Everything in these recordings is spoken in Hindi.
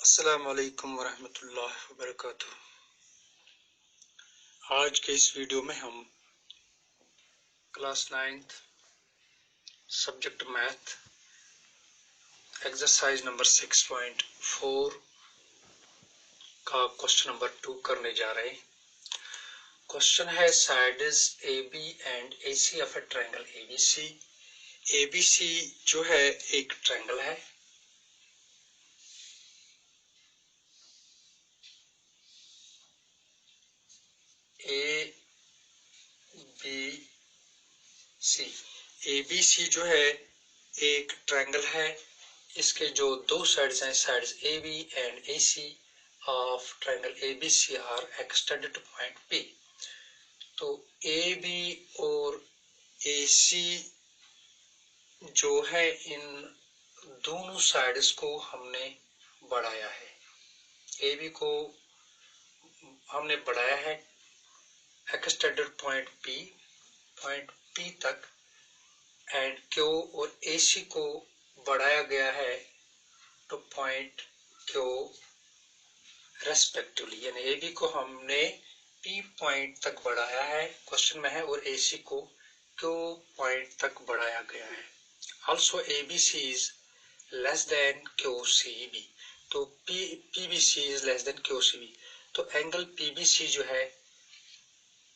अस्सलाम वालेकुम वरहमतुल्लाहि वबरकातुह। आज के इस वीडियो में हम class 9th subject math exercise number 6.4 का क्वेश्चन नंबर 2 करने जा रहे हैं। क्वेश्चन है sides AB and AC of A triangle ABC। ABC जो है एक ट्रायंगल है। ABC जो है एक ट्रायंगल है। इसके जो दो साइड्स हैं, sides AB and AC of triangle ABC are extended to point P। तो AB और AC जो है इन दोनों साइड्स को हमने बढ़ाया है। AB को हमने बढ़ाया है एक्सटेंडेड पॉइंट P तक एंड Q और AC को बढ़ाया गया है टू पॉइंट Q रेस्पेक्टिवली, यानी AB को हमने P पॉइंट तक बढ़ाया है क्वेश्चन में है और AC को Q पॉइंट तक बढ़ाया गया है। Also ABC is less than QCB। तो PBC is less than QCB। तो एंगल PBC जो है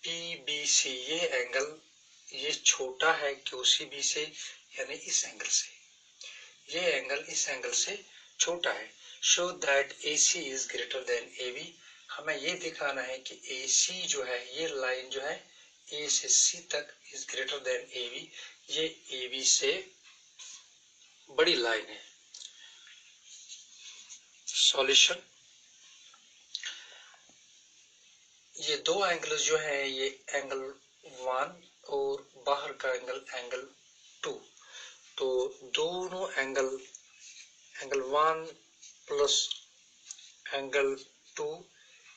PBC ये एंगल ये छोटा है QCB से, यानी इस एंगल से। ये एंगल इस एंगल से छोटा है। Show that AC is greater than AB। हमें ये दिखाना है कि AC जो है ये लाइन जो है A से C तक इज ग्रेटर देन AB। ये AB से बड़ी लाइन है। सॉल्यूशन, ये दो एंगल्स जो है ये एंगल 1 और बाहर का एंगल 2। तो दोनों एंगल 1 प्लस एंगल 2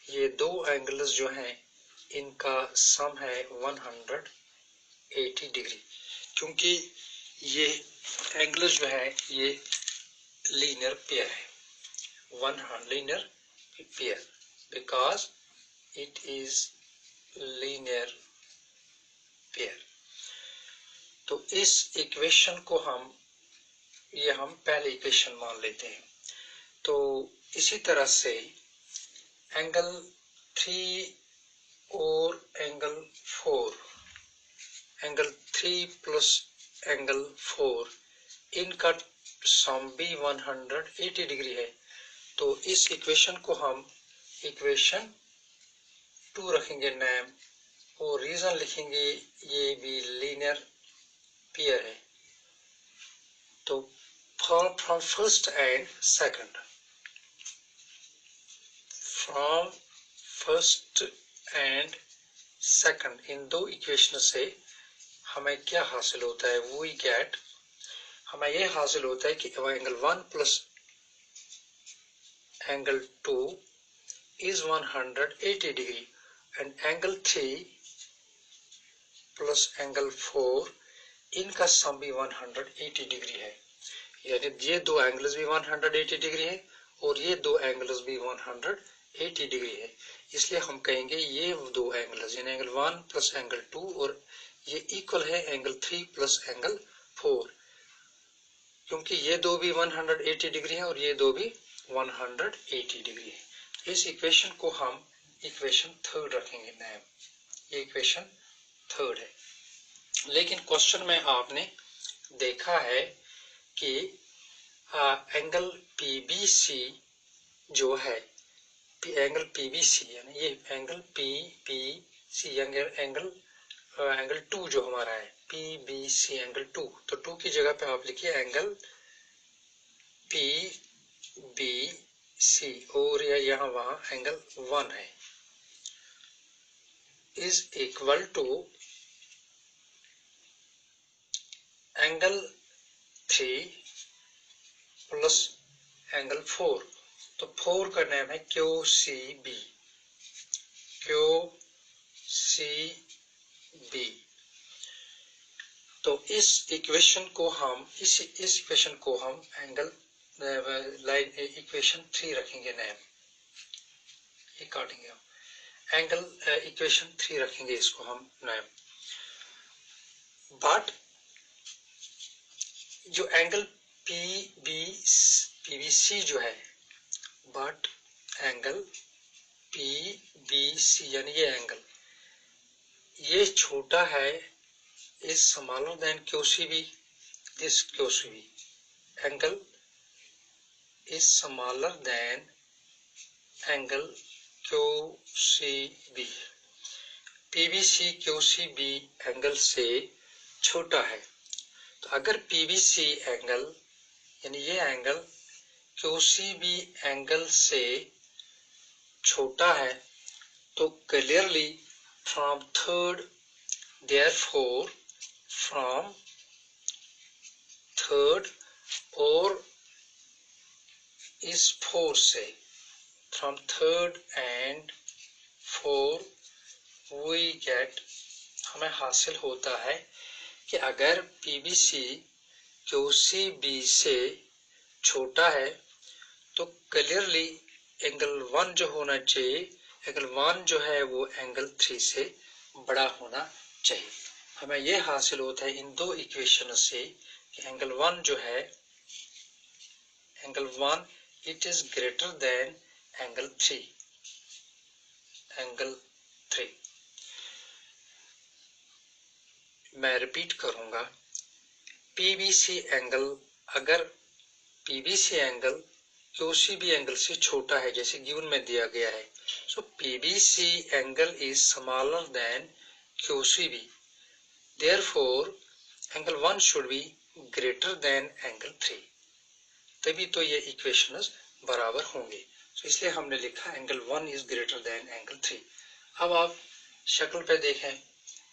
ये दो एंगल्स जो हैं इनका सम है 180 डिग्री। क्योंकि ये एंगल्स जो है ये लीनियर पेयर है, linear pair, because it is linear pair. तो इस इक्वेशन को हम पहले इक्वेशन मान लेते हैं। तो इसी तरह से एंगल 3 और एंगल 4, एंगल 3 प्लस एंगल 4 इनका सम भी 180 डिग्री है। तो इस इक्वेशन को हम इक्वेशन 2 रखेंगे नाम और रीजन लिखेंगे ये भी लीनियर पेयर है। तो from first and second, from first and second in दो इक्वेशन से हमें क्या हासिल होता है, वी गेट, हमें यह हासिल होता है कि angle 1 plus angle 2 is 180 degree and angle 3 plus angle 4 इनका सम भी 180 डिग्री है। यानी ये दो एंगल्स भी 180 डिग्री है और ये दो एंगल्स भी 180 डिग्री है। इसलिए हम कहेंगे ये दो एंगल्स यानी एंगल 1 प्लस एंगल 2 और ये इक्वल है एंगल 3 प्लस एंगल 4, क्योंकि ये दो भी 180 डिग्री है और ये दो भी 180 डिग्री है। इस इक्वेशन को हम इक्वेशन 3 रखेंगे नाम, ये इक्वेशन 3 है। लेकिन क्वेश्चन में आपने देखा है कि एंगल PBC जो है, एंगल PBC यानी ये एंगल PBC एंगल 2 जो हमारा है PBC एंगल 2, तो 2 की जगह पे आप लिखिए एंगल PBC और यहाँ वहां एंगल 1 है, is equal to angle 3 plus angle 4। तो 4 का नाम है QCB। तो इस इक्वेशन को हम एंगल लाइन इक्वेशन 3 रखेंगे नया, ये काटेंगे हम, एंगल इक्वेशन 3 रखेंगे इसको हम नया। बट जो एंगल पीबीसी जो है, बट एंगल पीबीसी यानी ये एंगल, ये छोटा है is smaller than QCB. This QCB angle is smaller than angle QCB. PBC QCB angle से छोटा है। तो अगर PBC एंगल यानी ये एंगल QCB एंगल से छोटा है तो clearly from third, therefore from third और इस फोर से, from third and four we get, हमें हासिल होता है कि अगर PBC QCB से छोटा है तो क्लियरली एंगल 1 जो होना चाहिए, एंगल 1 जो है वो एंगल 3 से बड़ा होना चाहिए। हमें यह हासिल होता है इन दो इक्वेशन से कि एंगल 1 जो है, angle 1 it is greater than angle 3, angle 3। मैं रिपीट करूंगा, पीबीसी एंगल, अगर पीबीसी एंगल QCB एंगल से छोटा है जैसे गिवन में दिया गया है, सो PBC angle is smaller than QCB, therefore angle 1 should be greater than angle 3, तभी तो ये इक्वेशंस बराबर होंगे। so इसलिए हमने लिखा angle 1 is greater than angle 3। अब आप शक्ल पे देखें,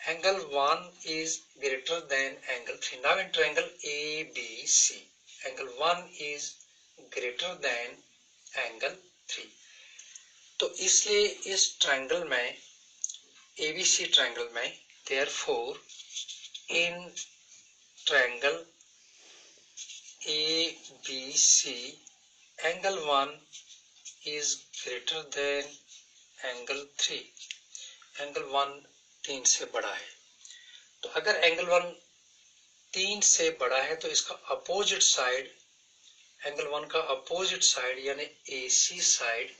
angle 1 is greater than angle 3। Now in triangle ABC, angle 1 is greater than angle 3। तो इसलिए इस ट्रायंगल में, ABC ट्रायंगल में, therefore in triangle ABC angle 1 is greater than angle 3, angle 1 3 से बड़ा है। तो अगर एंगल 1 3 से बड़ा है तो इसका अपोजिट साइड, एंगल 1 का अपोजिट साइड यानी AC साइड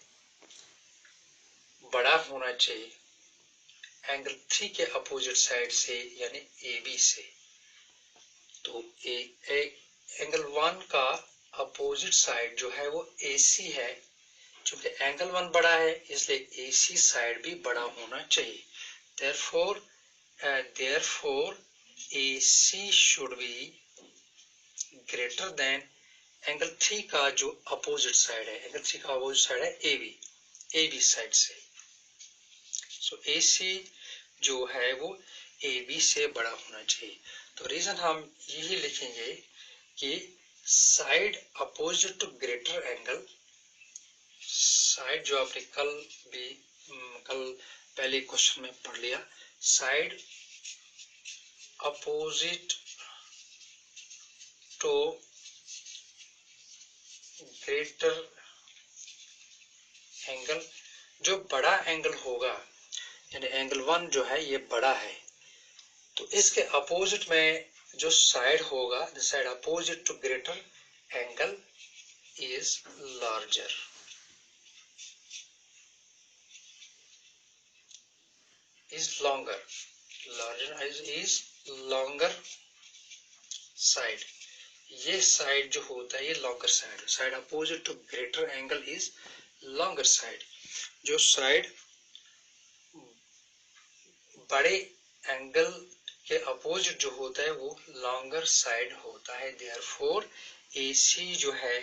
बड़ा होना चाहिए एंगल 3 के अपोजिट साइड से यानी AB से। तो एंगल 1 का अपोजिट साइड जो है वो AC है, चूंकि एंगल 1 बड़ा है इसलिए AC साइड भी बड़ा होना चाहिए। therefore AC should be greater than angle 3 का जो अपोजिट साइड है, एंगल 3 का अपोजिट साइड है AB साइड से। सो AC जो है वो AB से बड़ा होना चाहिए। तो रीजन हम यही लिखेंगे कि side opposite to greater angle, side जो आपने कल पहले क्वेश्चन में पढ़ लिया, side opposite to greater angle, जो बड़ा एंगल होगा यानी एंगल 1 जो है ये बड़ा है, तो इसके अपोजिट में जो साइड होगा, the side opposite to greater angle is larger. is longer, larger is longer side, ये साइड जो होता है ये longer side, side opposite to greater angle is longer side. जो साइड बड़े एंगल के अपोजिट जो होता है वो लॉन्गर साइड होता है। देयरफॉर AC जो है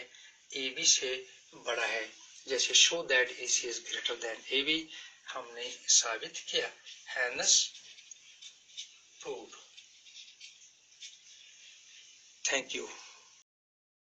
AB से बड़ा है, जैसे show that AC is greater than AB हमने साबित किया, hence proved। Thank you.